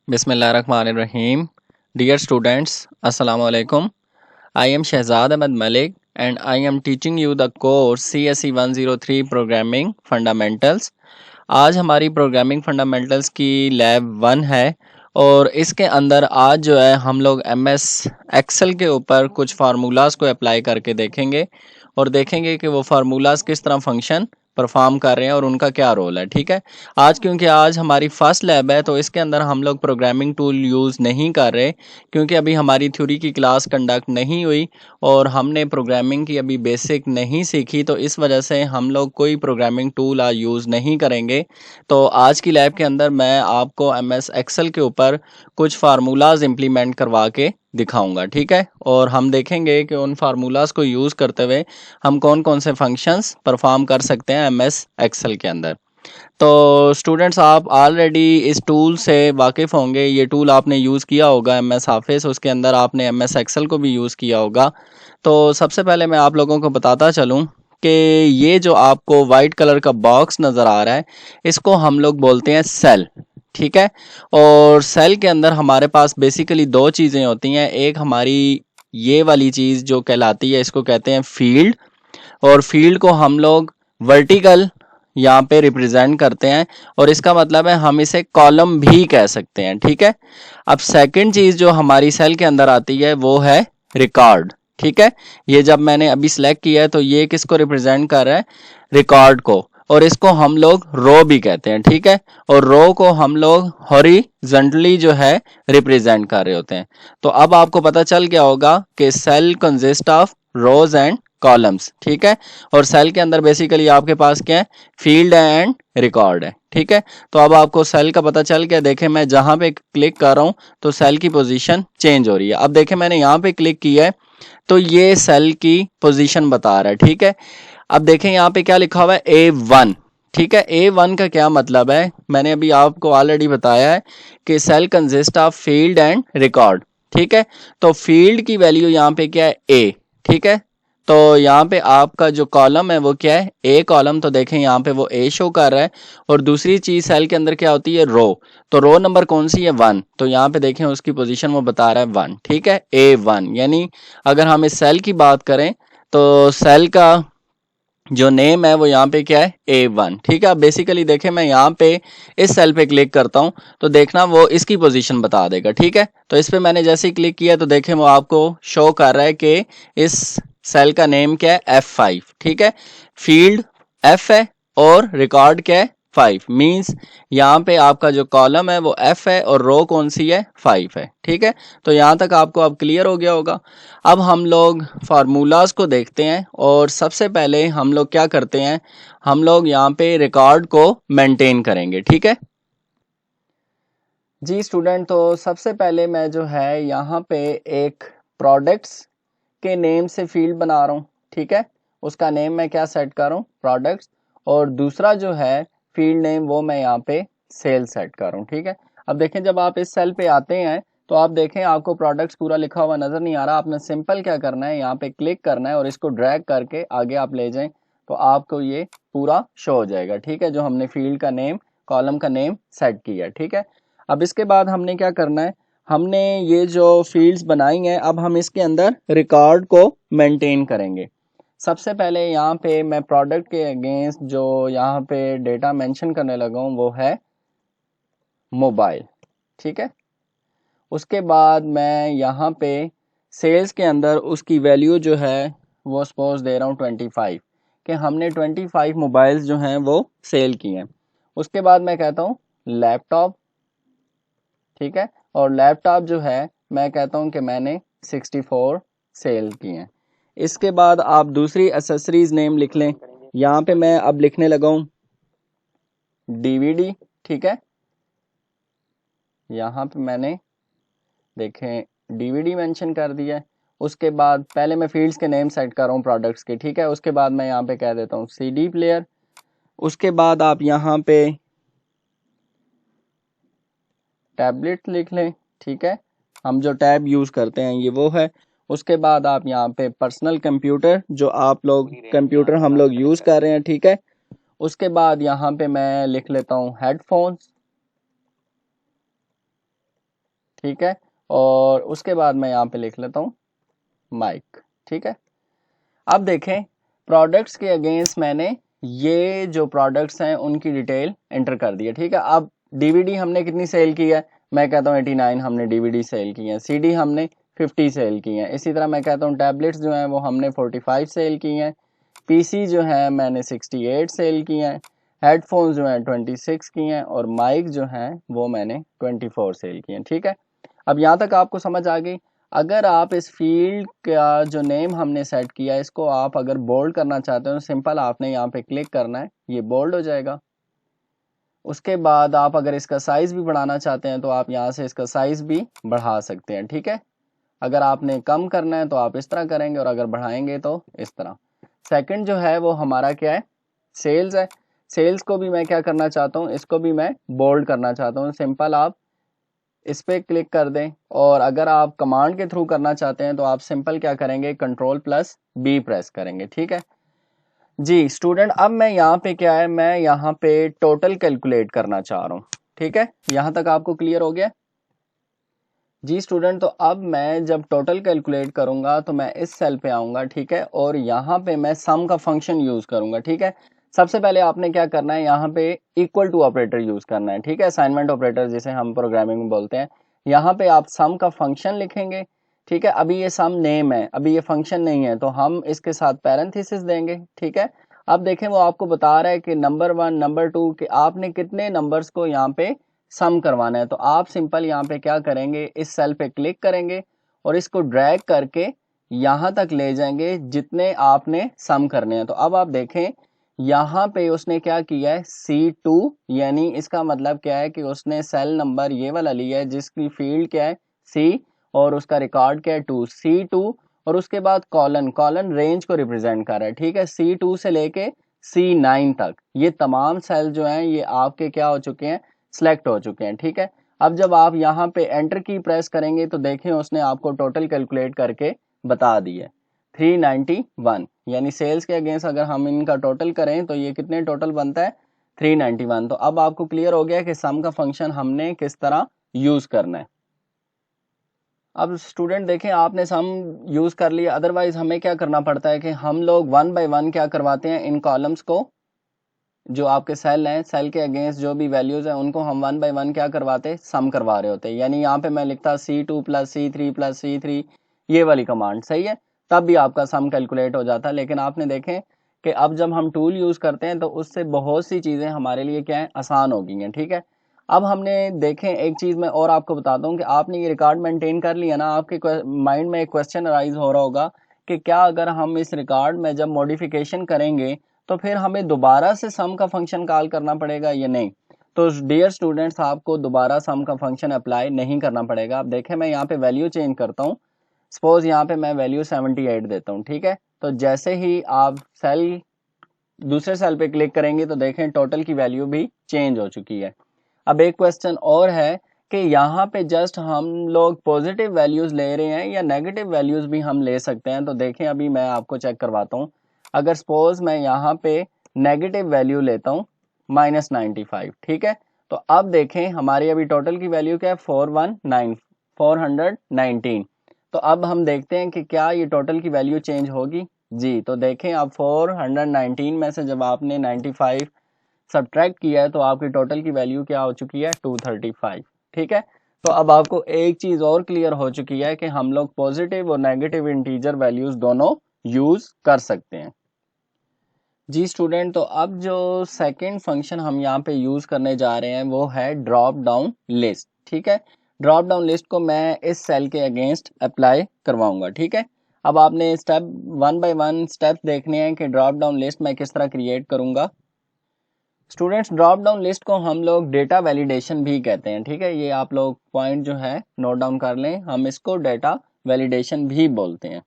Bismillahirrahmanirrahim. Dear students, Assalamu alaikum. I am Shehzad Ahmed Malik and I am teaching you the course CSE 103 Programming Fundamentals. आज हमारी programming fundamentals की lab 1 है और इसके अंदर आज जो है हम लोग MS एक्सेल के ऊपर कुछ फार्मूलाज को अप्लाई करके देखेंगे और देखेंगे कि वो फार्मूलाज किस तरह फंक्शन परफॉर्म कर रहे हैं और उनका क्या रोल है। ठीक है, आज क्योंकि आज हमारी फर्स्ट लैब है तो इसके अंदर हम लोग प्रोग्रामिंग टूल यूज़ नहीं कर रहे क्योंकि अभी हमारी थ्योरी की क्लास कंडक्ट नहीं हुई और हमने प्रोग्रामिंग की अभी बेसिक नहीं सीखी, तो इस वजह से हम लोग कोई प्रोग्रामिंग टूल आज यूज़ नहीं करेंगे। तो आज की लैब के अंदर मैं आपको MS एक्सेल के ऊपर कुछ फार्मूलाज इम्प्लीमेंट करवा के दिखाऊंगा। ठीक है, और हम देखेंगे कि उन फार्मूलाज को यूज़ करते हुए हम कौन कौन से फंक्शंस परफॉर्म कर सकते हैं MS एक्सेल के अंदर। तो स्टूडेंट्स, आप ऑलरेडी इस टूल से वाकिफ़ होंगे। ये टूल आपने यूज़ किया होगा MS ऑफिस, उसके अंदर आपने MS एक्सेल को भी यूज़ किया होगा। तो सबसे पहले मैं आप लोगों को बताता चलूँ कि ये जो आपको वाइट कलर का बॉक्स नज़र आ रहा है इसको हम लोग बोलते हैं सेल। ठीक है, और सेल के अंदर हमारे पास बेसिकली दो चीज़ें होती हैं। एक हमारी ये वाली चीज़ जो कहलाती है इसको कहते हैं फील्ड, और फील्ड को हम लोग वर्टिकल यहाँ पे रिप्रेजेंट करते हैं और इसका मतलब है हम इसे कॉलम भी कह सकते हैं। ठीक है, अब सेकंड चीज़ जो हमारी सेल के अंदर आती है वो है रिकॉर्ड। ठीक है, ये जब मैंने अभी सिलेक्ट किया है तो ये किसको रिप्रेजेंट कर रहा है, रिकॉर्ड को, और इसको हम लोग रो भी कहते हैं। ठीक है, और रो को हम लोग हॉरिजॉन्टली जो है रिप्रेजेंट कर रहे होते हैं। तो अब आपको पता चल गया होगा कि cell consist of rows and columns. ठीक है, और सेल के अंदर बेसिकली आपके पास क्या है, फील्ड है एंड रिकॉर्ड है। ठीक है, तो अब आपको सेल का पता चल गया। देखें मैं जहां पे क्लिक कर रहा हूं तो सेल की पोजीशन चेंज हो रही है। अब देखें मैंने यहां पे क्लिक किया है तो ये सेल की पोजीशन बता रहा है। ठीक है, अब देखें यहाँ पे क्या लिखा हुआ है, A1। ठीक है, A1 का क्या मतलब है, मैंने अभी आपको ऑलरेडी बताया है कि cell consist of field and record. ठीक है, तो फील्ड की वैल्यू यहाँ पे क्या है, A। ठीक है, तो यहाँ पे आपका जो कॉलम है वो क्या है, A कॉलम। तो देखें यहाँ पे वो A शो कर रहा है, और दूसरी चीज सेल के अंदर क्या होती है, रो। तो रो नंबर कौन सी है, 1। तो यहाँ पे देखें उसकी पोजीशन वो बता रहा है 1। ठीक है, A1 यानी अगर हम इस सेल की बात करें तो सेल का जो नेम है वो यहाँ पे क्या है, A1। ठीक है, अब बेसिकली देखें मैं यहाँ पे इस सेल पे क्लिक करता हूँ तो देखना वो इसकी पोजीशन बता देगा। ठीक है, तो इस पे मैंने जैसे ही क्लिक किया तो देखें वो आपको शो कर रहा है कि इस सेल का नेम क्या है, F5। ठीक है, फील्ड F है और रिकॉर्ड क्या है, 5। मीन्स यहाँ पे आपका जो कॉलम है वो F है और रो कौन सी है, 5 है। ठीक है, तो यहाँ तक आपको अब क्लियर हो गया होगा। अब हम लोग फार्मूलाज को देखते हैं और सबसे पहले हम लोग क्या करते हैं, हम लोग यहाँ पे रिकॉर्ड को मेंटेन करेंगे। ठीक है जी स्टूडेंट, तो सबसे पहले मैं जो है यहाँ पे एक प्रोडक्ट्स के नेम से फील्ड बना रहा हूँ। ठीक है, उसका नेम मैं क्या सेट कर रहा हूँ, प्रोडक्ट्स, और दूसरा जो है फील्ड नेम वो मैं यहाँ पे सेल सेट कर रहा हूँ। ठीक है, अब देखें जब आप इस सेल पे आते हैं तो आप देखें आपको प्रोडक्ट्स पूरा लिखा हुआ नजर नहीं आ रहा। आपने सिंपल क्या करना है, यहाँ पे क्लिक करना है और इसको ड्रैग करके आगे आप ले जाएं तो आपको ये पूरा शो हो जाएगा। ठीक है, जो हमने फील्ड का नेम, कॉलम का नेम सेट किया। ठीक है, अब इसके बाद हमने क्या करना है, हमने ये जो फील्ड्स बनाई हैं अब हम इसके अंदर रिकॉर्ड को मेंटेन करेंगे। सबसे पहले यहाँ पे मैं प्रोडक्ट के अगेंस्ट जो यहाँ पे डेटा मेंशन करने लगा हूँ वो है मोबाइल। ठीक है, उसके बाद मैं यहाँ पे सेल्स के अंदर उसकी वैल्यू जो है वो सपोज दे रहा हूँ 25, कि हमने 25 मोबाइल्स जो हैं वो सेल किए हैं। उसके बाद मैं कहता हूँ लैपटॉप। ठीक है, और लैपटॉप जो है मैं कहता हूँ कि मैंने 64 सेल किए हैं। इसके बाद आप दूसरी एसेसरीज नेम लिख लें। यहाँ पे मैं अब लिखने लगा हूँ DVD। ठीक है, यहाँ पे मैंने देखें DVD मेंशन कर दिया है। उसके बाद पहले मैं फील्ड्स के नेम सेट कर रहा हूँ प्रोडक्ट्स के। ठीक है, उसके बाद मैं यहाँ पे कह देता हूँ CD प्लेयर। उसके बाद आप यहाँ पे टैबलेट लिख लें। ठीक है, हम जो टैब यूज़ करते हैं ये वो है। उसके बाद आप यहाँ पे पर्सनल कंप्यूटर, जो आप लोग कंप्यूटर हम लोग यूज़ कर रहे हैं। ठीक है, उसके बाद यहाँ पे मैं लिख लेता हूँ हेडफोन्स। ठीक है, और उसके बाद मैं यहाँ पे लिख लेता हूँ माइक, ठीक है। अब देखें प्रोडक्ट्स के अगेंस्ट मैंने ये जो प्रोडक्ट्स हैं उनकी डिटेल एंटर कर दी है, ठीक है। अब डीवीडी हमने कितनी सेल की है, मैं कहता हूँ 89 हमने डीवीडी सेल की हैं, सीडी हमने 50 सेल की हैं। इसी तरह मैं कहता हूँ टैबलेट्स जो हैं वो हमने 45 सेल की हैं, पीसी जो है मैंने 68 सेल की हैं, हेडफोन्स जो हैं 26 की हैं, और माइक जो हैं वो मैंने 24 सेल की हैं, ठीक है। अब यहाँ तक आपको समझ आ गई। अगर आप इस फील्ड का जो नेम हमने सेट किया है इसको आप अगर बोल्ड करना चाहते हो, सिंपल आपने यहाँ पे क्लिक करना है, ये बोल्ड हो जाएगा। उसके बाद आप अगर इसका साइज भी बढ़ाना चाहते हैं तो आप यहाँ से इसका साइज भी बढ़ा सकते हैं, ठीक है। अगर आपने कम करना है तो आप इस तरह करेंगे, और अगर बढ़ाएंगे तो इस तरह। सेकंड जो है वो हमारा क्या है, सेल्स है। सेल्स को भी मैं क्या करना चाहता हूँ, इसको भी मैं बोल्ड करना चाहता हूँ। सिंपल आप इस पर क्लिक कर दें, और अगर आप कमांड के थ्रू करना चाहते हैं तो आप सिंपल क्या करेंगे, Ctrl+B प्रेस करेंगे, ठीक है जी स्टूडेंट। अब मैं यहाँ पे क्या है, मैं यहाँ पे टोटल कैलकुलेट करना चाह रहा हूँ, ठीक है। यहाँ तक आपको क्लियर हो गया जी स्टूडेंट। तो अब मैं जब टोटल कैलकुलेट करूंगा तो मैं इस सेल पे आऊंगा, ठीक है, और यहाँ पे मैं सम का फंक्शन यूज करूंगा, ठीक है। सबसे पहले आपने क्या करना है, यहाँ पे इक्वल टू ऑपरेटर यूज करना है, ठीक है, असाइनमेंट ऑपरेटर जिसे हम प्रोग्रामिंग में बोलते हैं। यहाँ पे आप सम का फंक्शन लिखेंगे, ठीक है। अभी ये सम नेम है, अभी ये फंक्शन नहीं है, तो हम इसके साथ पैरेंथेसिस देंगे, ठीक है। अब देखें वो आपको बता रहा है कि नंबर 1 नंबर 2 कि आपने कितने नंबर्स को यहाँ पे सम करवाना है। तो आप सिंपल यहाँ पे क्या करेंगे, इस सेल पे क्लिक करेंगे और इसको ड्रैग करके यहाँ तक ले जाएंगे जितने आपने सम करने हैं। तो अब आप देखें यहाँ पे उसने क्या किया है, C2, यानी इसका मतलब क्या है कि उसने सेल नंबर ये वाला लिया है जिसकी फील्ड क्या है C, और उसका रिकॉर्ड क्या है 2, C2, और उसके बाद कॉलन, कॉलन रेंज को रिप्रेजेंट कर रहा है, ठीक है। C2 से लेके C9 तक ये तमाम सेल जो हैं ये आपके क्या हो चुके हैं, सिलेक्ट हो चुके हैं, ठीक है। अब जब आप यहाँ पे एंटर की प्रेस करेंगे तो देखें उसने आपको टोटल कैलकुलेट करके बता दी है 391, यानी सेल्स के अगेंस्ट अगर हम इनका टोटल करें तो ये कितने टोटल बनता है 391। तो अब आपको क्लियर हो गया कि सम का फंक्शन हमने किस तरह यूज करना है। अब स्टूडेंट देखें आपने सम यूज कर लिया, अदरवाइज हमें क्या करना पड़ता है कि हम लोग 1 बाय 1 क्या करवाते हैं, इन कॉलम्स को जो आपके सेल हैं, सेल के अगेंस्ट जो भी वैल्यूज हैं उनको हम 1 बाय 1 क्या करवाते, सम करवा रहे होते। यानी यहाँ पे मैं लिखता C2 + C3 + C3, ये वाली कमांड सही है, तब भी आपका सम कैलकुलेट हो जाता है। लेकिन आपने देखें कि अब जब हम टूल यूज करते हैं तो उससे बहुत सी चीजें हमारे लिए क्या है, आसान हो गई हैं, ठीक है। अब हमने देखें एक चीज मैं और आपको बताता हूँ कि आपने ये रिकॉर्ड मेंटेन कर लिया ना, आपके माइंड में एक क्वेश्चन अराइज हो रहा होगा कि क्या अगर हम इस रिकॉर्ड में जब मॉडिफिकेशन करेंगे तो फिर हमें दोबारा से सम का फंक्शन कॉल करना पड़ेगा या नहीं। तो डियर स्टूडेंट्स आपको दोबारा सम का फंक्शन अप्लाई नहीं करना पड़ेगा। अब देखें मैं यहाँ पे वैल्यू चेंज करता हूँ, सपोज यहाँ पे मैं वैल्यू 78 देता हूँ, ठीक है। तो जैसे ही आप सेल दूसरे सेल पे क्लिक करेंगे तो देखें टोटल की वैल्यू भी चेंज हो चुकी है। अब एक क्वेश्चन और है कि यहाँ पे जस्ट हम लोग पॉजिटिव वैल्यूज ले रहे हैं या नेगेटिव वैल्यूज भी हम ले सकते हैं। तो देखें अभी मैं आपको चेक करवाता हूँ। अगर सपोज मैं यहाँ पे नेगेटिव वैल्यू लेता हूँ -95, ठीक है। तो अब देखें हमारी अभी टोटल की वैल्यू क्या है 419 तो अब हम देखते हैं कि क्या ये टोटल की वैल्यू चेंज होगी जी। तो देखें अब 419 में से जब आपने 95 सब्ट्रैक्ट किया है तो आपकी टोटल की वैल्यू क्या हो चुकी है 235, ठीक है। तो अब आपको एक चीज और क्लियर हो चुकी है कि हम लोग पॉजिटिव और नेगेटिव इंटीजर वैल्यूज दोनों यूज कर सकते हैं जी स्टूडेंट। तो अब जो सेकंड फंक्शन हम यहाँ पे यूज करने जा रहे हैं वो है ड्रॉप डाउन लिस्ट, ठीक है। ड्रॉप डाउन लिस्ट को मैं इस सेल के अगेंस्ट अप्लाई करवाऊंगा, ठीक है। अब आपने स्टेप 1 बाय 1 स्टेप देखने हैं कि ड्रॉप डाउन लिस्ट मैं किस तरह क्रिएट करूंगा। स्टूडेंट्स ड्रॉप डाउन लिस्ट को हम लोग डेटा वैलिडेशन भी कहते हैं, ठीक है। ये आप लोग पॉइंट जो है नोट डाउन कर लें, हम इसको डेटा वैलिडेशन भी बोलते हैं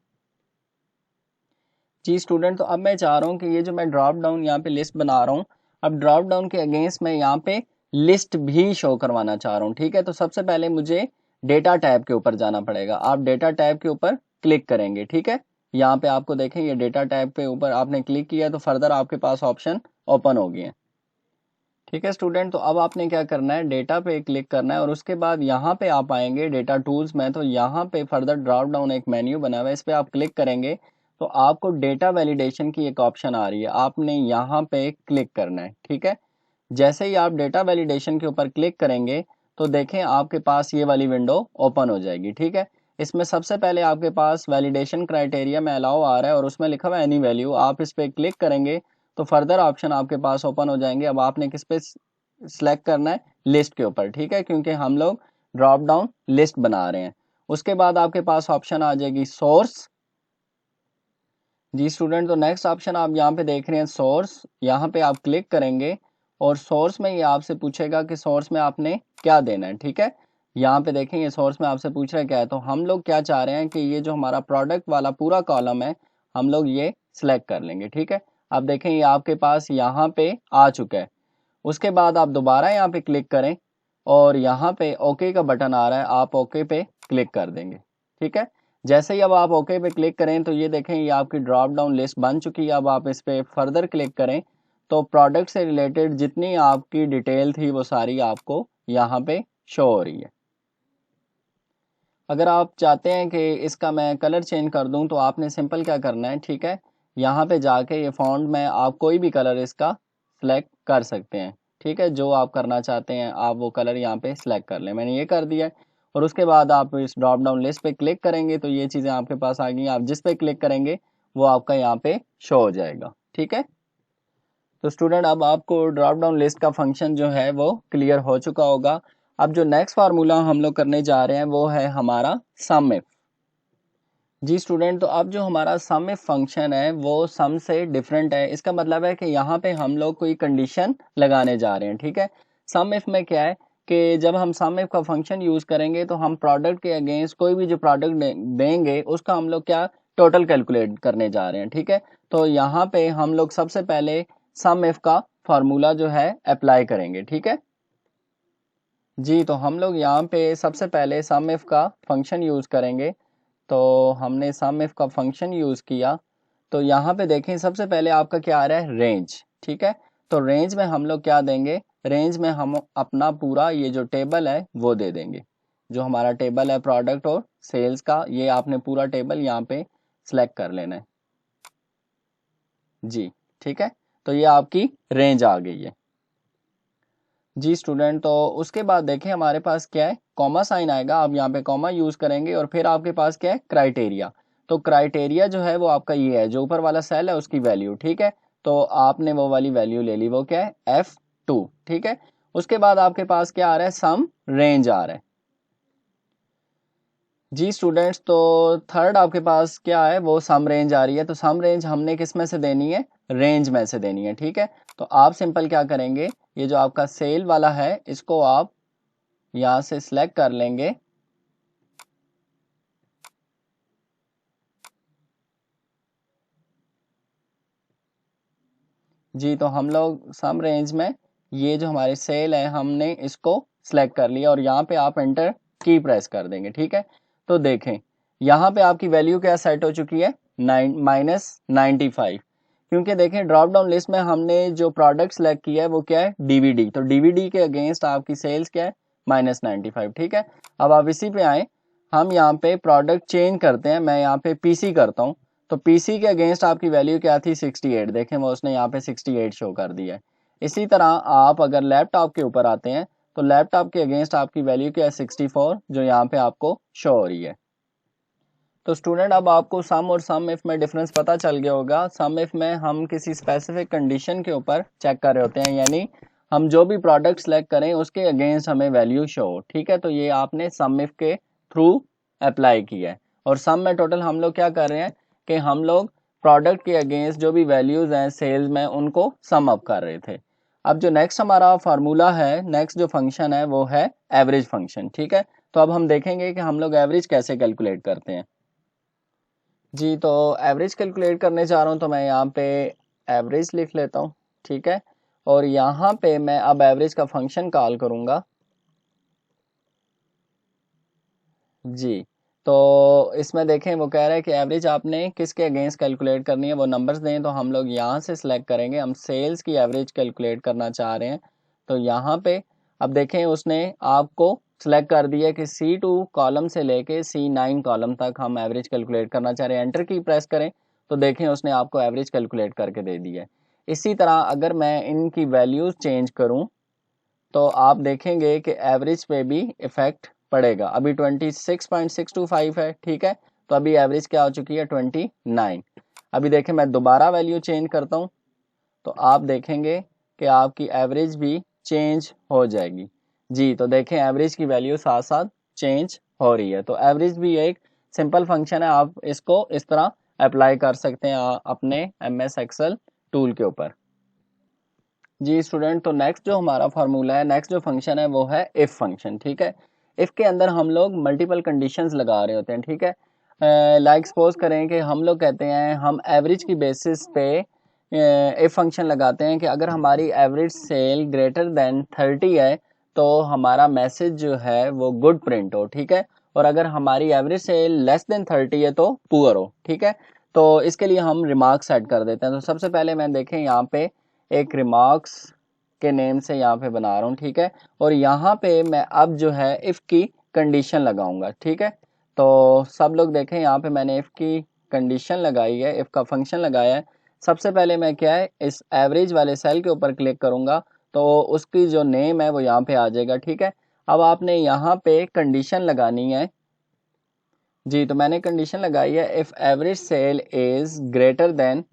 जी स्टूडेंट। तो अब मैं चाह रहा हूँ कि ये जो मैं ड्रॉप डाउन यहाँ पे लिस्ट बना रहा हूँ, अब ड्रॉप डाउन के अगेंस्ट मैं यहाँ पे लिस्ट भी शो करवाना चाह रहा हूँ, ठीक है। तो सबसे पहले मुझे डेटा टैब के ऊपर जाना पड़ेगा। आप डेटा टैब के ऊपर क्लिक करेंगे, ठीक है। यहाँ पे आपको देखें ये डेटा टैब के ऊपर आपने क्लिक किया तो फर्दर आपके पास ऑप्शन ओपन हो गए हैं, ठीक है स्टूडेंट, तो अब आपने क्या करना है, डेटा पे क्लिक करना है और उसके बाद यहाँ पे आप आएंगे डेटा टूल्स में। तो यहाँ पे फर्दर ड्रॉप डाउन एक मेन्यू बना हुआ है, इस पर आप क्लिक करेंगे तो आपको डेटा वैलिडेशन की एक ऑप्शन आ रही है, आपने यहाँ पे क्लिक करना है। ठीक है, जैसे ही आप डेटा वैलिडेशन के ऊपर क्लिक करेंगे तो देखें आपके पास ये वाली विंडो ओपन हो जाएगी। ठीक है, इसमें सबसे पहले आपके पास वैलिडेशन क्राइटेरिया में अलाउ आ रहा है और उसमें लिखा हुआ है एनी वैल्यू, आप इस पर क्लिक करेंगे तो फर्दर ऑप्शन आपके पास ओपन हो जाएंगे। अब आपने किस पे सिलेक्ट करना है, लिस्ट के ऊपर। ठीक है, क्योंकि हम लोग ड्रॉप डाउन लिस्ट बना रहे हैं। उसके बाद आपके पास ऑप्शन आ जाएगी सोर्स। जी स्टूडेंट, तो नेक्स्ट ऑप्शन आप यहाँ पे देख रहे हैं सोर्स, यहाँ पे आप क्लिक करेंगे और सोर्स में ये आपसे पूछेगा कि सोर्स में आपने क्या देना है। ठीक है, यहाँ पे देखें ये सोर्स में आपसे पूछ रहा है क्या है, तो हम लोग क्या चाह रहे हैं कि ये जो हमारा प्रोडक्ट वाला पूरा कॉलम है हम लोग ये सिलेक्ट कर लेंगे। ठीक है, अब देखें ये आपके पास यहाँ पे आ चुका है। उसके बाद आप दोबारा यहाँ पे क्लिक करें और यहाँ पे ओके का बटन आ रहा है, आप ओके पे क्लिक कर देंगे। ठीक है, जैसे ही अब आप ओके पे क्लिक करें तो ये देखें ये आपकी ड्रॉप डाउन लिस्ट बन चुकी है। अब आप इस पे फर्दर क्लिक करें तो प्रोडक्ट से रिलेटेड जितनी आपकी डिटेल थी वो सारी आपको यहाँ पे शो हो रही है। अगर आप चाहते हैं कि इसका मैं कलर चेंज कर दूं तो आपने सिंपल क्या करना है, ठीक है, यहाँ पे जाके ये फॉन्ट में आप कोई भी कलर इसका सिलेक्ट कर सकते हैं। ठीक है, जो आप करना चाहते हैं आप वो कलर यहाँ पे सिलेक्ट कर लें, मैंने ये कर दिया है। और उसके बाद आप इस ड्रॉप डाउन लिस्ट पे क्लिक करेंगे तो ये चीज़ें आपके पास आ गई, आप जिस पे क्लिक करेंगे वो आपका यहाँ पे शो हो जाएगा। ठीक है, तो स्टूडेंट अब आपको ड्रॉप डाउन लिस्ट का फंक्शन जो है वो क्लियर हो चुका होगा। अब जो नेक्स्ट फार्मूला हम लोग करने जा रहे हैं वो है हमारा सम इफ। जी स्टूडेंट, तो अब जो हमारा सम इफ फंक्शन है वो सम से डिफरेंट है। इसका मतलब है कि यहाँ पे हम लोग कोई कंडीशन लगाने जा रहे हैं। ठीक है, सम इफ में क्या है कि जब हम सम इफ का फंक्शन यूज करेंगे तो हम प्रोडक्ट के अगेंस्ट कोई भी जो प्रोडक्ट देंगे उसका हम लोग क्या टोटल कैलकुलेट करने जा रहे हैं। ठीक है, तो यहाँ पे हम लोग सबसे पहले सम इफ का फार्मूला जो है अप्लाई करेंगे। ठीक है जी, तो हम लोग यहाँ पे सबसे पहले सम इफ का फंक्शन यूज करेंगे। तो हमने सम इफ का फंक्शन यूज किया तो यहाँ पे देखें सबसे पहले आपका क्या आ रहा है, रेंज। ठीक है, तो रेंज में हम लोग क्या देंगे, रेंज में हम अपना पूरा ये जो टेबल है वो दे देंगे। जो हमारा टेबल है प्रोडक्ट और सेल्स का, ये आपने पूरा टेबल यहाँ पे सिलेक्ट कर लेना है। जी ठीक है, तो ये आपकी रेंज आ गई है। जी स्टूडेंट, तो उसके बाद देखें हमारे पास क्या है, कॉमा साइन आएगा, आप यहाँ पे कॉमा यूज करेंगे और फिर आपके पास क्या है, क्राइटेरिया। तो क्राइटेरिया जो है वो आपका ये है, जो ऊपर वाला सेल है उसकी वैल्यू। ठीक है, तो आपने वो वाली वैल्यू ले ली, वो क्या है F2। ठीक है, उसके बाद आपके पास क्या आ रहा है, सम रेंज आ रहा है। जी स्टूडेंट्स, तो थर्ड आपके पास क्या है, वो सम रेंज आ रही है। तो सम रेंज हमने किस में से देनी है, रेंज में से देनी है। ठीक है, तो आप सिंपल क्या करेंगे, ये जो आपका सेल वाला है इसको आप यहाँ से सिलेक्ट कर लेंगे। जी, तो हम लोग सम रेंज में ये जो हमारे सेल है हमने इसको सिलेक्ट कर लिया और यहाँ पे आप एंटर की प्रेस कर देंगे। ठीक है, तो देखें यहाँ पे आपकी वैल्यू क्या सेट हो चुकी है, -95। क्योंकि देखें ड्रॉप डाउन लिस्ट में हमने जो प्रोडक्ट सेलेक्ट किया है वो क्या है, डीवीडी। तो डीवीडी के अगेंस्ट आपकी सेल्स क्या है, -95। ठीक है, अब आप इसी पे आए, हम यहाँ पे प्रोडक्ट चेंज करते हैं, मैं यहाँ पे पीसी करता हूँ। तो पीसी के अगेंस्ट आपकी वैल्यू क्या थी, 68। देखें वो उसने यहाँ पे 68 शो कर दिया है। इसी तरह आप अगर लैपटॉप के ऊपर आते हैं तो लैपटॉप के अगेंस्ट आपकी वैल्यू क्या है, 64, जो यहाँ पे आपको शो हो रही है। तो स्टूडेंट अब आपको सम और सम इफ में डिफरेंस पता चल गया होगा। सम इफ में हम किसी स्पेसिफिक कंडीशन के ऊपर चेक कर रहे होते हैं, यानी हम जो भी प्रोडक्ट सेलेक्ट करें उसके अगेंस्ट हमें वैल्यू शो हो। ठीक है, तो ये आपने सम इफ के थ्रू अप्लाई किया है। और सम में टोटल हम लोग क्या कर रहे हैं कि हम लोग प्रोडक्ट के अगेंस्ट जो भी वैल्यूज हैं सेल्स में उनको सम अप कर रहे थे। अब जो नेक्स्ट हमारा फार्मूला है, नेक्स्ट जो फंक्शन है वो है एवरेज फंक्शन। ठीक है, तो अब हम देखेंगे कि हम लोग एवरेज कैसे कैलकुलेट करते हैं। जी, तो एवरेज कैलकुलेट करने जा रहा हूँ तो मैं यहाँ पे एवरेज लिख लेता हूँ। ठीक है, और यहाँ पे मैं अब एवरेज का फंक्शन कॉल करूँगा। जी, तो इसमें देखें वो कह रहा है कि एवरेज आपने किसके अगेंस्ट कैलकुलेट करनी है, वो नंबर्स दें। तो हम लोग यहाँ से सिलेक्ट करेंगे, हम सेल्स की एवरेज कैलकुलेट करना चाह रहे हैं। तो यहाँ पे अब देखें उसने आपको सिलेक्ट कर दिया कि C2 कॉलम से लेके C9 कॉलम तक हम एवरेज कैलकुलेट करना चाह रहे हैं। एंटर की प्रेस करें तो देखें उसने आपको एवरेज कैलकुलेट करके दे दिया है। इसी तरह अगर मैं इनकी वैल्यूज चेंज करूं तो आप देखेंगे कि एवरेज पे भी इफेक्ट पड़ेगा। अभी 26.625 है, ठीक है, तो अभी एवरेज क्या हो चुकी है 29। अभी देखें मैं दोबारा वैल्यू चेंज करता हूं तो आप देखेंगे कि आपकी एवरेज भी चेंज हो जाएगी। जी, तो देखें एवरेज की वैल्यू साथ साथ चेंज हो रही है। तो एवरेज भी एक सिंपल फंक्शन है, आप इसको इस तरह अप्लाई कर सकते हैं अपने MS एक्सेल टूल के ऊपर। जी स्टूडेंट, तो नेक्स्ट जो हमारा फार्मूला है, नेक्स्ट जो फंक्शन है वो है इफ फंक्शन, ठीक है। इफ के अंदर हम लोग मल्टीपल कंडीशंस लगा रहे होते हैं, ठीक है। लाइक सपोज करें कि हम लोग कहते हैं हम एवरेज की बेसिस पे इफ फंक्शन लगाते हैं कि अगर हमारी एवरेज सेल ग्रेटर देन 30 है तो हमारा मैसेज जो है वो गुड प्रिंट हो, ठीक है, और अगर हमारी एवरेज सेल लेस देन 30 है तो पुअर हो, ठीक है। तो इसके लिए हम रिमार्क सेट कर देते हैं। तो सबसे पहले मैं देखें यहाँ पे एक रिमार्क्स के नेम से यहाँ पे बना रहा हूँ, ठीक है, और यहाँ पे मैं अब जो है इफ़ की कंडीशन लगाऊंगा, ठीक है। तो सब लोग देखें यहाँ पे मैंने इफ़ की कंडीशन लगाई है, इफ़ का फंक्शन लगाया है। सबसे पहले मैं क्या है इस एवरेज वाले सेल के ऊपर क्लिक करूंगा तो उसकी जो नेम है वो यहाँ पे आ जाएगा, ठीक है। अब आपने यहाँ पे कंडीशन लगानी है। जी, तो मैंने कंडीशन लगाई है if average cell is greater than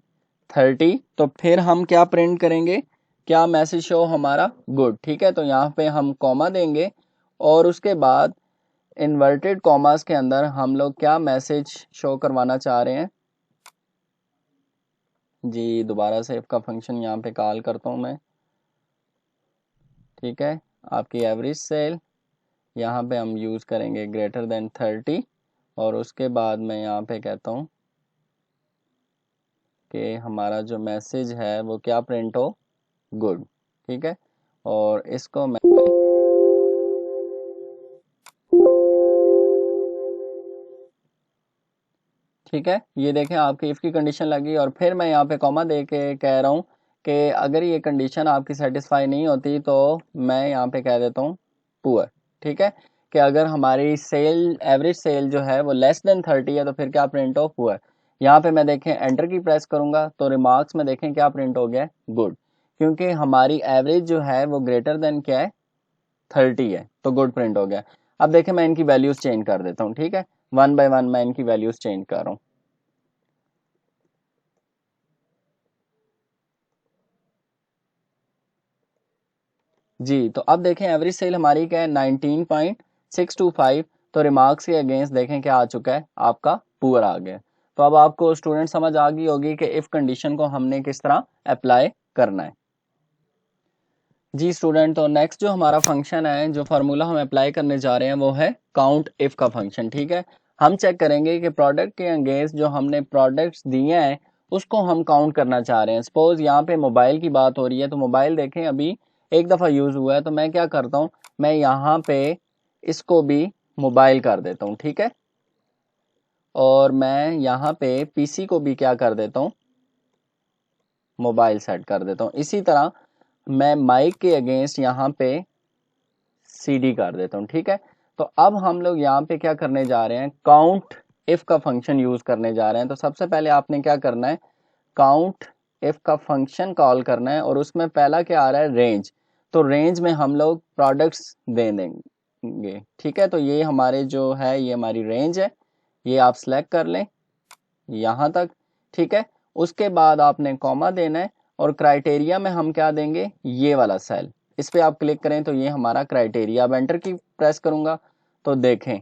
30, तो फिर हम क्या प्रिंट करेंगे, क्या मैसेज शो हमारा गुड, ठीक है। तो यहाँ पे हम कॉमा देंगे और उसके बाद इन्वर्टेड कॉमास के अंदर हम लोग क्या मैसेज शो करवाना चाह रहे हैं। जी, दोबारा से इफ का फंक्शन यहाँ पे कॉल करता हूँ मैं, ठीक है। आपकी एवरेज सेल यहाँ पे हम यूज़ करेंगे ग्रेटर देन 30 और उसके बाद मैं यहाँ पे कहता हूँ कि हमारा जो मैसेज है वो क्या प्रिंट हो, गुड, ठीक है। और इसको मैं ठीक है, ये देखें आपकी इफ़ की कंडीशन लगी और फिर मैं यहाँ पे कॉमा दे के कह रहा हूँ कि अगर ये कंडीशन आपकी सेटिस्फाई नहीं होती तो मैं यहाँ पे कह देता हूँ पुअर, ठीक है, कि अगर हमारी सेल एवरेज सेल जो है वो लेस देन 30 है तो फिर क्या प्रिंट हो, पुअर। यहाँ पे मैं देखें एंटर की प्रेस करूँगा तो रिमार्क्स में देखें क्या प्रिंट हो गया, गुड, क्योंकि हमारी एवरेज जो है वो ग्रेटर देन क्या है 30 है तो गुड प्रिंट हो गया। अब देखें मैं इनकी वैल्यूज चेंज कर देता हूँ, ठीक है, वन बाय वन मैं इनकी वैल्यूज चेंज कर रहा हूँ। जी, तो अब देखें एवरेज सेल हमारी क्या है 19.625, तो रिमार्क्स के अगेंस्ट देखें क्या आ चुका है आपका पुअर आ गया। तो अब आपको स्टूडेंट समझ आ गई होगी कि इफ कंडीशन को हमने किस तरह अप्लाई करना है। जी स्टूडेंट, तो नेक्स्ट जो हमारा फंक्शन है, जो फार्मूला हम अप्लाई करने जा रहे हैं वो है काउंट इफ का फंक्शन, ठीक है। हम चेक करेंगे कि प्रोडक्ट के अगेंस्ट जो हमने प्रोडक्ट्स दिए हैं उसको हम काउंट करना चाह रहे हैं। सपोज यहाँ पे मोबाइल की बात हो रही है तो मोबाइल देखें अभी एक दफ़ा यूज़ हुआ है, तो मैं क्या करता हूँ, मैं यहाँ पे इसको भी मोबाइल कर देता हूँ, ठीक है, और मैं यहाँ पे PC को भी क्या कर देता हूँ, मोबाइल सेट कर देता हूँ। इसी तरह मैं माइक के अगेंस्ट यहाँ पे CD कर देता हूँ, ठीक है। तो अब हम लोग यहाँ पे क्या करने जा रहे हैं, काउंट इफ का फंक्शन यूज करने जा रहे हैं। तो सबसे पहले आपने क्या करना है, काउंट इफ का फंक्शन कॉल करना है और उसमें पहला क्या आ रहा है, रेंज। तो रेंज में हम लोग प्रोडक्ट्स दे देंगे, ठीक है। तो ये हमारे जो है ये हमारी रेंज है, ये आप सिलेक्ट कर लें यहाँ तक, ठीक है। उसके बाद आपने कॉमा देना है और क्राइटेरिया में हम क्या देंगे, ये वाला सेल, इस पे आप क्लिक करें तो ये हमारा क्राइटेरिया। अब एंटर की प्रेस करूंगा तो देखें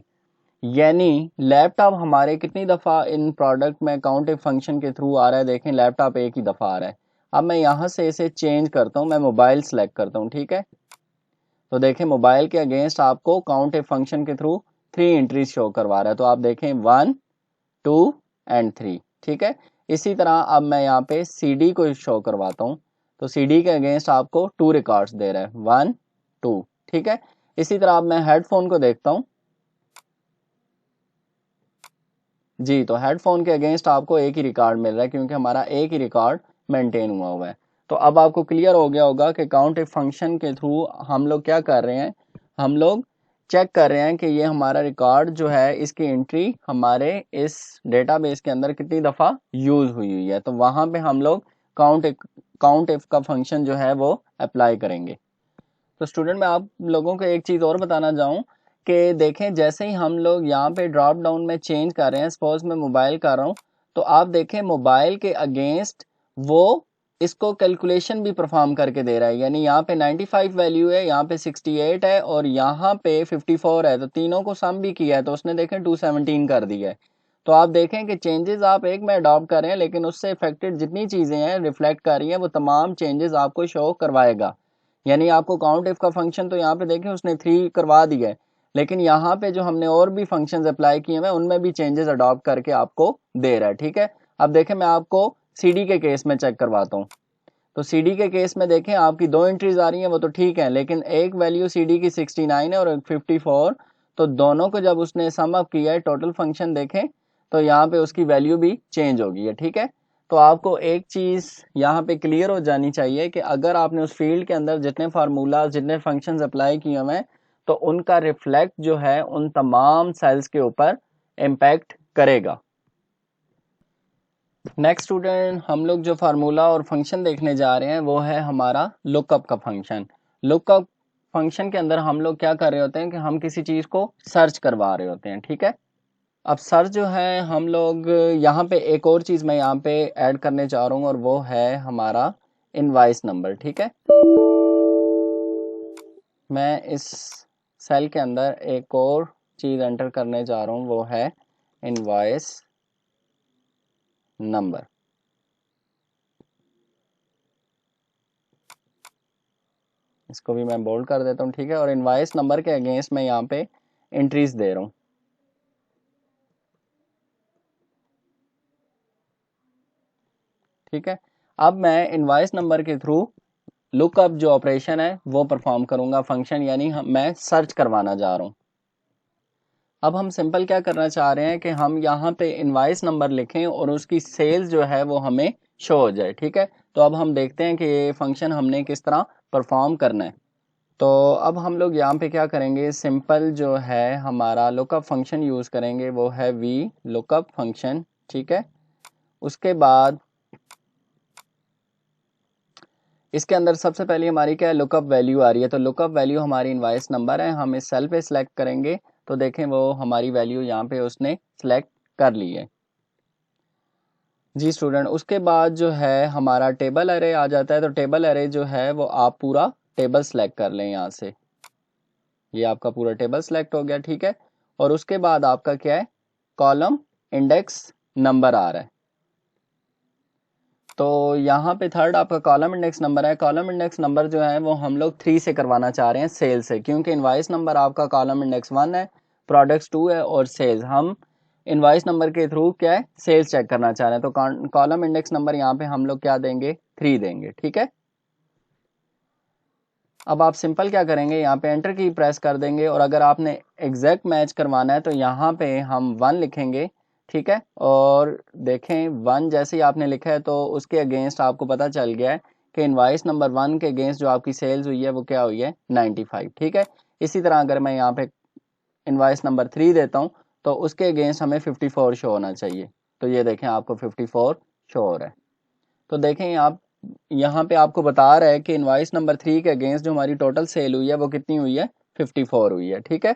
यानी लैपटॉप हमारे कितनी दफ़ा इन प्रोडक्ट में काउंट इफ फंक्शन के थ्रू आ रहा है, देखें लैपटॉप एक ही दफ़ा आ रहा है। अब मैं यहाँ से इसे चेंज करता हूँ, मैं मोबाइल सेलेक्ट करता हूँ, ठीक है। तो देखें मोबाइल के अगेंस्ट आपको काउंट इफ फंक्शन के थ्रू 3 एंट्रीज शो करवा रहा है। तो आप देखें 1 2 एंड 3, ठीक है। इसी तरह अब मैं यहाँ पे CD को शो करवाता हूँ, तो CD के अगेंस्ट आपको 2 रिकॉर्ड्स दे रहा है, 1 2, ठीक है। इसी तरह अब मैं हेडफोन को देखता हूँ। जी, तो हेडफोन के अगेंस्ट आपको एक ही रिकॉर्ड मिल रहा है क्योंकि हमारा एक ही रिकॉर्ड मेंटेन हुआ है। तो अब आपको क्लियर हो गया होगा कि काउंट इफ फंक्शन के थ्रू हम लोग क्या कर रहे हैं, हम लोग चेक कर रहे हैं कि ये हमारा रिकॉर्ड जो है इसकी एंट्री हमारे इस डेटाबेस के अंदर कितनी दफ़ा यूज़ हुई हुई है। तो वहाँ पे हम लोग काउंट इफ का फंक्शन जो है वो अप्लाई करेंगे। तो स्टूडेंट मैं आप लोगों को एक चीज़ और बताना चाहूँ कि देखें जैसे ही हम लोग यहाँ पे ड्रॉप डाउन में चेंज कर रहे हैं, सपोज मैं मोबाइल कर रहा हूँ, तो आप देखें मोबाइल के अगेंस्ट वो इसको कैलकुलेशन भी परफॉर्म करके दे रहा है। यानी यहाँ पे 95 वैल्यू है, यहाँ पे 68 है और यहाँ पे 54 है, तो तीनों को सम भी किया है तो उसने देखें 217 कर दिया है। तो आप देखें कि चेंजेस आप एक में अडॉप्ट कर रहे हैं लेकिन उससे इफेक्टेड जितनी चीज़ें हैं रिफ्लेक्ट कर रही हैं वो तमाम चेंजेस आपको शो करवाएगा। यानी आपको काउंट इफ का फंक्शन तो यहाँ पे देखें उसने 3 करवा दिया है, लेकिन यहाँ पे जो हमने और भी फंक्शंस अप्लाई किए हैं उनमें भी चेंजेस अडॉप्ट करके आपको दे रहा है। ठीक है, अब देखें मैं आपको सीडी के केस में चेक करवाता हूँ। तो सीडी के केस में देखें आपकी 2 एंट्रीज आ रही हैं वो तो ठीक है, लेकिन एक वैल्यू सीडी की 69 है और 54, तो दोनों को जब उसने सम अप किया है टोटल फंक्शन देखें तो यहाँ पे उसकी वैल्यू भी चेंज हो गई है। ठीक है, तो आपको एक चीज़ यहाँ पे क्लियर हो जानी चाहिए कि अगर आपने उस फील्ड के अंदर जितने फार्मूला जितने फंक्शंस अप्लाई किए हुए हैं तो उनका रिफ्लेक्ट जो है उन तमाम सेल्स के ऊपर इम्पैक्ट करेगा। नेक्स्ट स्टूडेंट हम लोग जो फार्मूला और फंक्शन देखने जा रहे हैं वो है हमारा लुकअप का फंक्शन। लुकअप फंक्शन के अंदर हम लोग क्या कर रहे होते हैं कि हम किसी चीज़ को सर्च करवा रहे होते हैं। ठीक है, अब सर्च जो है हम लोग यहाँ पे एक और चीज़ मैं यहाँ पे ऐड करने चाह रहा हूँ और वो है हमारा इनवॉइस नंबर। ठीक है, मैं इस सेल के अंदर एक और चीज़ एंटर करने जा रहा हूँ वो है इनवॉइस नंबर। इसको भी मैं बोल्ड कर देता हूँ। ठीक है, और इनवॉइस नंबर के अगेंस्ट मैं यहाँ पे एंट्रीज दे रहा हूँ। ठीक है, अब मैं इनवॉइस नंबर के थ्रू लुकअप जो ऑपरेशन है वो परफॉर्म करूँगा फंक्शन, यानी मैं सर्च करवाना जा रहा हूँ। अब हम सिंपल क्या करना चाह रहे हैं कि हम यहाँ पे इनवॉइस नंबर लिखें और उसकी सेल्स जो है वो हमें शो हो जाए। ठीक है, तो अब हम देखते हैं कि ये फंक्शन हमने किस तरह परफॉर्म करना है। तो अब हम लोग यहाँ पे क्या करेंगे, सिंपल जो है हमारा लुकअप फंक्शन यूज़ करेंगे वो है वी लुकअप फंक्शन। ठीक है, उसके बाद इसके अंदर सबसे पहले हमारी क्या है, लुकअप वैल्यू आ रही है। तो लुकअप वैल्यू हमारी इनवॉइस नंबर है, हम इस सेल पे सिलेक्ट करेंगे तो देखें वो हमारी वैल्यू यहाँ पे उसने सिलेक्ट कर ली है। जी स्टूडेंट, उसके बाद जो है हमारा टेबल अरे आ जाता है। तो टेबल अरे जो है वो आप पूरा टेबल सेलेक्ट कर लें यहाँ से, ये आपका पूरा टेबल सेलेक्ट हो गया। ठीक है, और उसके बाद आपका क्या है, कॉलम इंडेक्स नंबर आ रहा है। तो यहाँ पे थर्ड आपका कॉलम इंडेक्स नंबर है। कॉलम इंडेक्स नंबर जो है वो हम लोग 3 से करवाना चाह रहे हैं, सेल से, क्योंकि इनवाइस नंबर आपका कॉलम इंडेक्स 1 है, प्रोडक्ट्स 2 है और सेल्स हम इनवाइस नंबर के थ्रू क्या है, सेल्स चेक करना चाह रहे हैं। तो कॉलम इंडेक्स नंबर यहाँ पे हम लोग क्या देंगे, 3 देंगे। ठीक है, अब आप सिंपल क्या करेंगे, यहाँ पे एंटर की प्रेस कर देंगे और अगर आपने एग्जैक्ट मैच करवाना है तो यहाँ पे हम 1 लिखेंगे। ठीक है, और देखें 1 जैसे ही आपने लिखा है तो उसके अगेंस्ट आपको पता चल गया है कि इनवाइस नंबर 1 के अगेंस्ट जो आपकी सेल्स हुई है वो क्या हुई है, 95। ठीक है, इसी तरह अगर मैं यहाँ पे इनवाइस नंबर 3 देता हूँ तो उसके अगेंस्ट हमें 54 शो होना चाहिए। तो ये देखें आपको 54 शो हो रहा है। तो देखें आप यहाँ पे आपको बता रहा है कि इनवाइस नंबर 3 के अगेंस्ट जो हमारी टोटल सेल हुई है वो कितनी हुई है, 54 हुई है। ठीक है,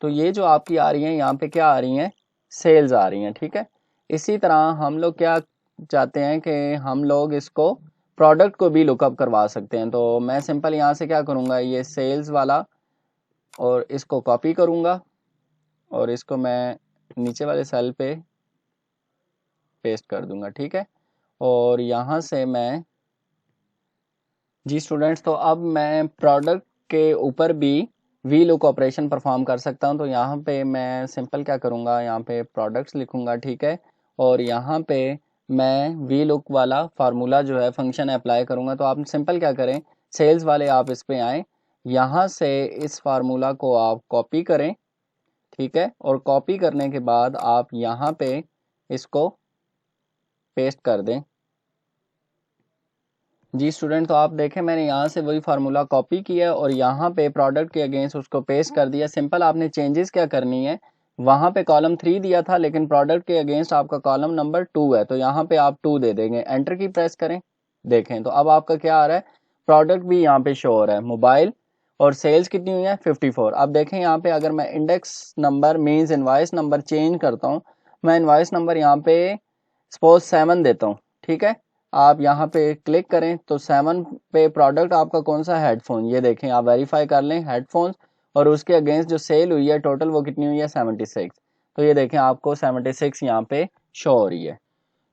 तो ये जो आपकी आ रही है यहाँ पे क्या आ रही हैं, सेल्स आ रही हैं। ठीक है, इसी तरह हम लोग क्या चाहते हैं कि हम लोग इसको प्रोडक्ट को भी लुकअप करवा सकते हैं। तो मैं सिंपल यहाँ से क्या करूँगा, ये सेल्स वाला और इसको कॉपी करूँगा और इसको मैं नीचे वाले सेल पे पेस्ट कर दूंगा। ठीक है, और यहाँ से मैं जी स्टूडेंट्स, तो अब मैं प्रोडक्ट के ऊपर भी वी लुक ऑपरेशन परफॉर्म कर सकता हूँ। तो यहाँ पे मैं सिंपल क्या करूँगा, यहाँ पे प्रोडक्ट्स लिखूँगा। ठीक है, और यहाँ पे मैं वी लुक वाला फार्मूला जो है फंक्शन अप्लाई करूँगा। तो आप सिंपल क्या करें, सेल्स वाले आप इस पे आएँ, यहाँ से इस फार्मूला को आप कॉपी करें। ठीक है, और कॉपी करने के बाद आप यहाँ पे इसको पेस्ट कर दें। जी स्टूडेंट, तो आप देखें मैंने यहाँ से वही फार्मूला कॉपी किया और यहाँ पे प्रोडक्ट के अगेंस्ट उसको पेस्ट कर दिया। सिंपल आपने चेंजेस क्या करनी है, वहाँ पे कॉलम 3 दिया था लेकिन प्रोडक्ट के अगेंस्ट आपका कॉलम नंबर 2 है, तो यहाँ पे आप 2 दे देंगे। एंटर की प्रेस करें, देखें तो अब आपका क्या आ रहा है, प्रोडक्ट भी यहाँ पे शो हो रहा है, मोबाइल, और सेल्स कितनी हुई है 54। अब देखें यहाँ पे अगर मैं index number means invoice number change करता हूँ, मैं इनवाइस नंबर यहाँ पे सपोज 7 देता हूँ, ठीक है। आप यहाँ पे क्लिक करें तो 7 पे प्रोडक्ट आपका कौन सा, हेडफोन, ये देखें आप वेरीफाई कर लें हेडफोन्स, और उसके अगेंस्ट जो सेल हुई है टोटल वो कितनी हुई है 76। तो ये देखें आपको 76 यहाँ पे शो हो रही है।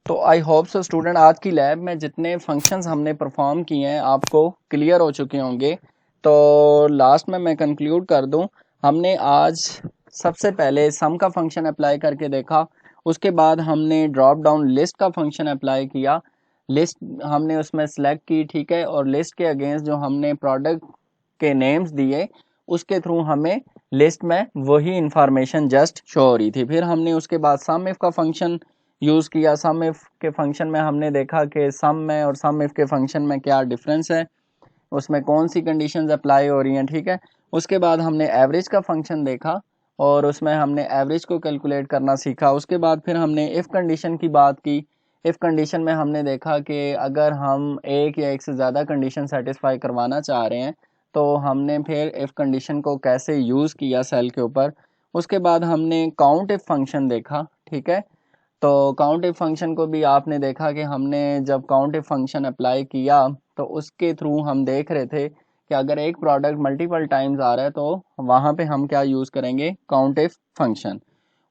तो आई होप सो स्टूडेंट आज की लैब में जितने फंक्शंस हमने परफॉर्म किए हैं आपको क्लियर हो चुके होंगे। तो लास्ट में मैं कंक्लूड कर दूं, हमने आज सबसे पहले सम का फंक्शन अप्लाई करके देखा, उसके बाद हमने ड्रॉप डाउन लिस्ट का फंक्शन अप्लाई किया, लिस्ट हमने उसमें सेलेक्ट की, ठीक है, और लिस्ट के अगेंस्ट जो हमने प्रोडक्ट के नेम्स दिए उसके थ्रू हमें लिस्ट में वही इंफॉर्मेशन जस्ट शो हो रही थी। फिर हमने उसके बाद सम इफ का फंक्शन यूज़ किया। सम इफ के फंक्शन में हमने देखा कि सम में और सम इफ के फंक्शन में क्या डिफरेंस है, उसमें कौन सी कंडीशंस अप्लाई हो रही हैं, ठीक है। उसके बाद हमने एवरेज का फंक्शन देखा और उसमें हमने एवरेज को कैलकुलेट करना सीखा। उसके बाद फिर हमने इफ़ कंडीशन की बात की। इफ़ कंडीशन में हमने देखा कि अगर हम एक या एक से ज़्यादा कंडीशन सेटिस्फाई करवाना चाह रहे हैं तो हमने फिर इफ़ कंडीशन को कैसे यूज़ किया सेल के ऊपर। उसके बाद हमने काउंट इफ़ फंक्शन देखा, ठीक है। तो काउंट इफ फंक्शन को भी आपने देखा कि हमने जब काउंट इफ फंक्शन अप्लाई किया तो उसके थ्रू हम देख रहे थे कि अगर एक प्रोडक्ट मल्टीपल टाइम्स आ रहा है तो वहाँ पे हम क्या यूज़ करेंगे, काउंट इफ फंक्शन।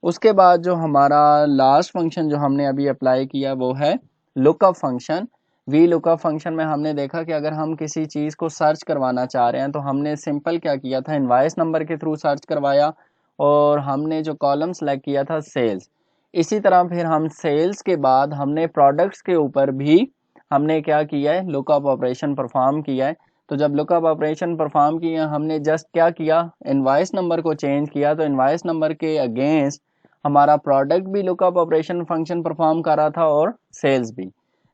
उसके बाद जो हमारा लास्ट फंक्शन जो हमने अभी अप्लाई किया वो है lookup function. V lookup function में हमने देखा कि अगर हम किसी चीज़ को सर्च करवाना चाह रहे हैं तो हमने सिंपल क्या किया था, इनवाइस नंबर के थ्रू सर्च करवाया और हमने जो कॉलम सेलेक्ट किया था सेल्स। इसी तरह फिर हम सेल्स के बाद हमने प्रोडक्ट्स के ऊपर भी हमने क्या किया है, लुकअप ऑपरेशन परफॉर्म किया है। तो जब लुकअप ऑपरेशन परफॉर्म किया हमने जस्ट क्या किया, इनवाइस नंबर को चेंज किया, तो इनवाइस नंबर के अगेंस्ट हमारा प्रोडक्ट भी लुकअप ऑपरेशन फंक्शन परफॉर्म कर रहा था और सेल्स भी।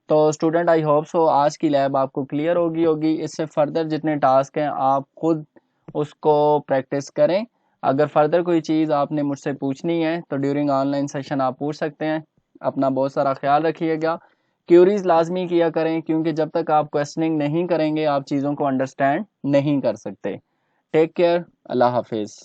तो स्टूडेंट आई होप सो आज की लैब आपको क्लियर होगी। इससे फर्दर जितने टास्क हैं आप खुद उसको प्रैक्टिस करें। अगर फर्दर कोई चीज़ आपने मुझसे पूछनी है तो ड्यूरिंग ऑनलाइन सेशन आप पूछ सकते हैं। अपना बहुत सारा ख्याल रखिएगा, क्यूरीज लाजमी किया करें, क्योंकि जब तक आप क्वेश्चनिंग नहीं करेंगे आप चीज़ों को अंडरस्टैंड नहीं कर सकते। टेक केयर, अल्लाह हाफिज़।